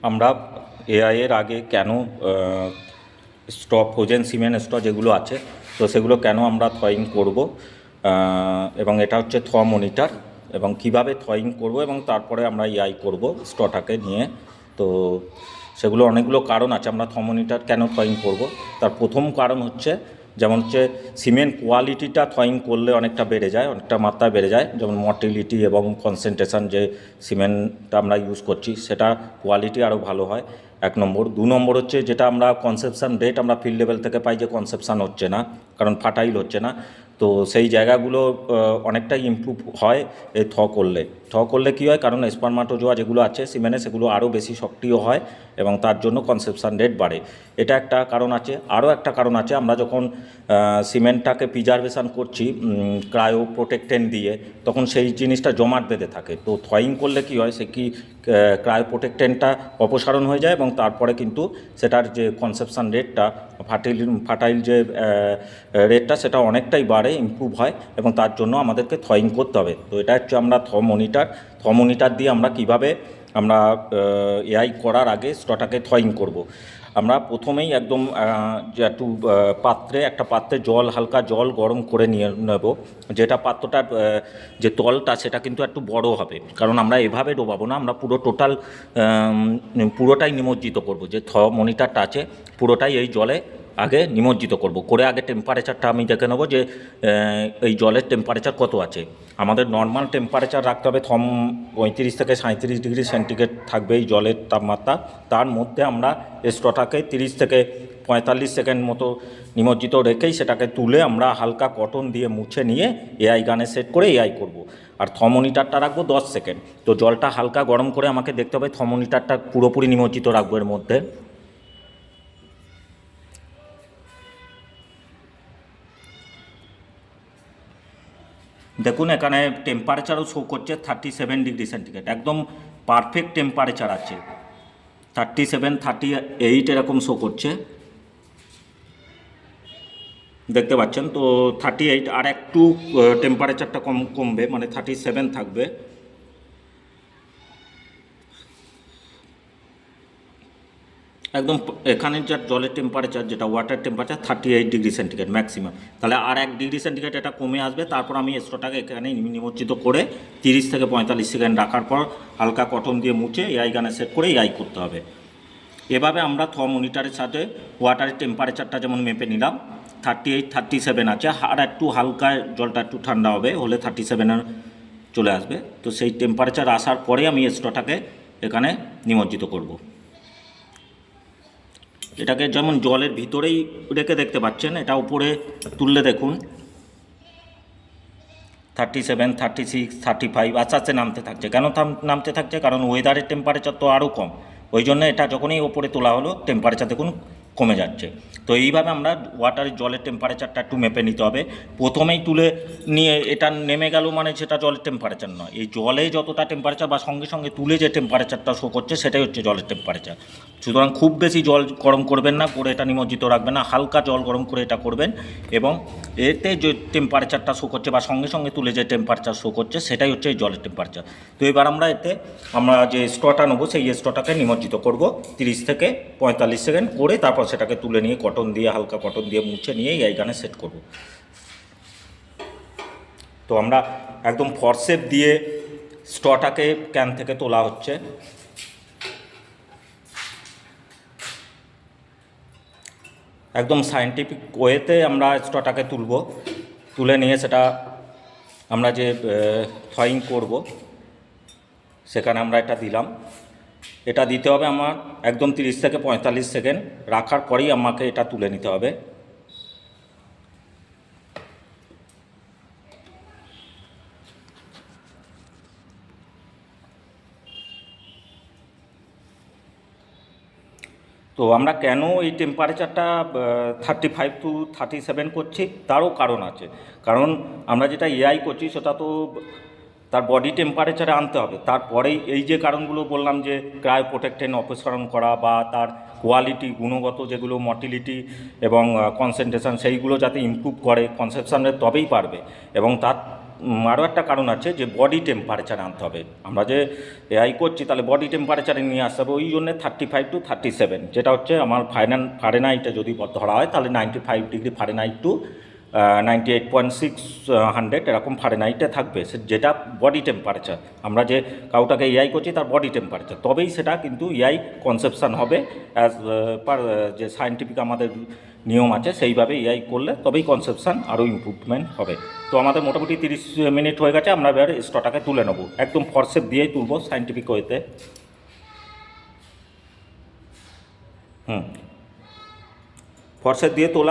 আমরা এআই এর আগে কেন স্টক ফ্রোজেন সিমেন্ট স্টক যেগুলো আছে তো সেগুলো কেন আমরা থয়িং করব এবং এটা হচ্ছে মনিটর এবং কিভাবে থয়িং করব এবং তারপরে আমরা এআই করব স্টকটাকে নিয়ে। তো সেগুলো অনেকগুলো কারণ আছে আমরা মনিটর কেন থয়িং করব। তার প্রথম কারণ হচ্ছে যেমন হচ্ছে সিমেন্ট কোয়ালিটিটা থয়িং করলে অনেকটা বেড়ে যায়, অনেকটা মাত্রায় বেড়ে যায়। যেমন মর্টিলিটি এবং কনসেন্ট্রেশন যে সিমেন্টটা আমরা ইউজ করছি সেটা কোয়ালিটি আরও ভালো হয়, এক নম্বর। দু নম্বর হচ্ছে যেটা আমরা কনসেপশান রেট আমরা ফিল্ড লেভেল থেকে পাই যে কনসেপশান হচ্ছে না, কারণ ফাটাইল হচ্ছে না। তো সেই জায়গাগুলো অনেকটাই ইমপ্রুভ হয় এই করলে কী হয়, কারণ স্পারমাটোজোয়া যেগুলো আছে সিমেন্টে সেগুলো আরও বেশি সক্রিয় হয় এবং তার জন্য কনসেপশান রেট বাড়ে। এটা একটা কারণ আছে। আরও একটা কারণ আছে, আমরা যখন সিমেন্টটাকে প্রিজার্ভেশন করছি ক্রায়ো প্রোটেক্টেন্ট দিয়ে, তখন সেই জিনিসটা জমাট বেঁধে থাকে। তো থয়িং করলে কী হয়, সে কি ক্রায়ো প্রোটেক্টেন্টটা অপসারণ হয়ে যায় এবং তারপরে কিন্তু সেটার যে কনসেপশান রেটটা ফাটাইল যে রেটটা সেটা অনেকটাই বাড়ে, ইমপ্রুভ হয় এবং তার জন্য আমাদেরকে থয়িং করতে হবে। তো এটা হচ্ছে আমরা মনিটর দিয়ে আমরা কিভাবে আমরা এআই করার আগে স্টকটাকে থয়িং করব। আমরা প্রথমেই একদম যে একটা পাত্রে হালকা জল গরম করে নিয়ে নেব। যেটা পাত্রটার যে তলটা সেটা কিন্তু একটু বড় হবে, কারণ আমরা এভাবে ডোবাবো না, আমরা পুরোটাই নিমজ্জিত করব। যে মনিটরটা আছে পুরোটাই এই জলে আগে নিমজ্জিত করব করে আগে টেম্পারেচারটা আমি দেখে নেবো যে এই জলের টেম্পারেচার কত আছে। আমাদের নর্মাল টেম্পারেচার রাখতে হবে 35 থেকে 37 ডিগ্রি সেন্টিগ্রেড থাকবে এই জলের তাপমাত্রা। তার মধ্যে আমরা স্টকটাকে 30 থেকে 45 সেকেন্ড মতো নিমজ্জিত রেখেই সেটাকে তুলে আমরা হালকা কটন দিয়ে মুছে নিয়ে এআই গানে সেট করে এআই করব। আর মনিটরটা রাখবো 10 সেকেন্ড। তো জলটা হালকা গরম করে আমাকে দেখতে হবে মনিটরটা পুরোপুরি নিমজ্জিত রাখবো এর মধ্যে। দেখুন এখানে টেম্পারেচারও শো করছে 37 ডিগ্রি সেন্টিগ্রেড, একদম পারফেক্ট টেম্পারেচার আছে। 37, 38 এরকম শো করছে, দেখতে পাচ্ছেন। তো 38 আর একটু টেম্পারেচারটা কমবে, মানে 37 থাকবে। একদম এখানে যা জলের টেম্পারেচার, যেটা water temperature 38 degree centigrade maximum. তাহলে আর 1 ডিগ্রি সেন্টিগ্রেড এটা কমে আসবে। তারপর আমি স্টোভটাকে এখানে নিমজ্জিত করে 30 থেকে 45 সেকেন্ড রাখার পর হালকা কটন দিয়ে মুছে এআই গানে সেট করে এআই করতে হবে। এভাবে আমরা মনিটরের সাথে ওয়াটারের টেম্পারেচারটা যেমন মেপে নিলাম, 38, 37 আছে। আর একটু হালকা জলটা একটু ঠান্ডা হলে 37 চলে আসবে। তো সেই টেম্পারেচার আসার পরে আমি স্টোভটাকে এখানে নিমজ্জিত করব। এটাকে যেমন জলের ভিতরেই রেখে দেখতে পাচ্ছেন, এটা উপরে তুললে দেখুন 37, 36, 35 আস্তে আস্তে নামতে থাকছে। কেন নামতে থাকছে? কারণ ওয়েদারের টেম্পারেচার তো আরও কম, ওই জন্য এটা যখনই ওপরে তোলা হলো টেম্পারেচার দেখুন কমে যাচ্ছে। তো এইভাবে আমরা ওয়াটারের জলের টেম্পারেচারটা একটু মেপে নিতে হবে। প্রথমেই তুলে নিয়ে এটা নেমে গেল মানে সেটা জলের টেম্পারেচার নয়। এই জলে যতটা টেম্পারেচার বা সঙ্গে সঙ্গে তুলে যে টেম্পারেচারটা শো করছে সেটাই হচ্ছে জলের টেম্পারেচার। সুতরাং খুব বেশি জল গরম করবেন না, করে এটা নিমজ্জিত রাখবেন না, হালকা জল গরম করে এটা করবেন। এবং এতে যে টেম্পারেচারটা শো করছে বা সঙ্গে সঙ্গে তুলে যে টেম্পারেচার শো করছে সেটাই হচ্ছে এই জলের টেম্পারেচার। তো এবার আমরা যে স্ট্রটা নেবো সেই স্ট্রটাকে নিমজ্জিত করব 30 থেকে 45 সেকেন্ড করে, তারপর সেটাকে তুলে নিয়ে হালকা কটন দিয়ে মুছে নিয়ে এই গানে সেট করব। তো আমরা একদম ফরসেপ দিয়ে স্ট্রটাকে ক্যান থেকে তোলা হচ্ছে। একদম সায়েন্টিফিক ওয়েতে আমরা স্ট্রটাকে তুলে নিয়ে সেটা আমরা যে থয়িং করব সেখানে আমরা এটা দিলাম। এটা দিতে হবে আমার একদম 30 থেকে 45 সেকেন্ড রাখার পরেই আমাকে এটা তুলে নিতে হবে। তো আমরা কেন এই টেম্পারেচারটা 35 to 37 করছি তারও কারণ আছে। কারণ আমরা যেটা এআই করছি সেটা তো তার বডি টেম্পারেচারে আনতে হবে। তারপরেই এই যে কারণগুলো বললাম, যে ক্রায়ো প্রোটেক্টেন্ট অপসারণ করা বা তার কোয়ালিটি গুণগত যেগুলো মর্টিলিটি এবং কনসেন্ট্রেশন সেইগুলো যাতে ইমপ্রুভ করে কনসেপশনের, তবেই পারবে। এবং তার আরও একটা কারণ আছে যে বডি টেম্পারেচার আনতে হবে। আমরা যে এআই করছি তাহলে বডি টেম্পারেচারে নিয়ে আসতে হবে, ওই জন্য 35 to 37, যেটা হচ্ছে আমার ফারেনহাইটে যদি ধরা হয় তাহলে 95 ডিগ্রি ফারেনহাইট টু 98.6 এরকম ফারেনহাইটে থাকবে, যেটা বডি টেম্পারেচার। আমরা যে কাউটাকে এআই করছি তার বডি টেম্পারেচার, তবেই সেটা কিন্তু এআই কনসেপশন হবে অ্যাজ পার যে সায়েন্টিফিক আমাদের নিয়ম আছে সেইভাবে এআই করলে তবেই কনসেপশন আরও ইমপ্রুভমেন্ট হবে। তো আমাদের মোটামুটি 30 মিনিট হয়ে গেছে, আমরা এবার স্টটাকে তুলে নেবো, একদম ফরসেপ দিয়েই তুলবো সায়েন্টিফিক ওয়েতে। ফরসেপ দিয়ে তোলা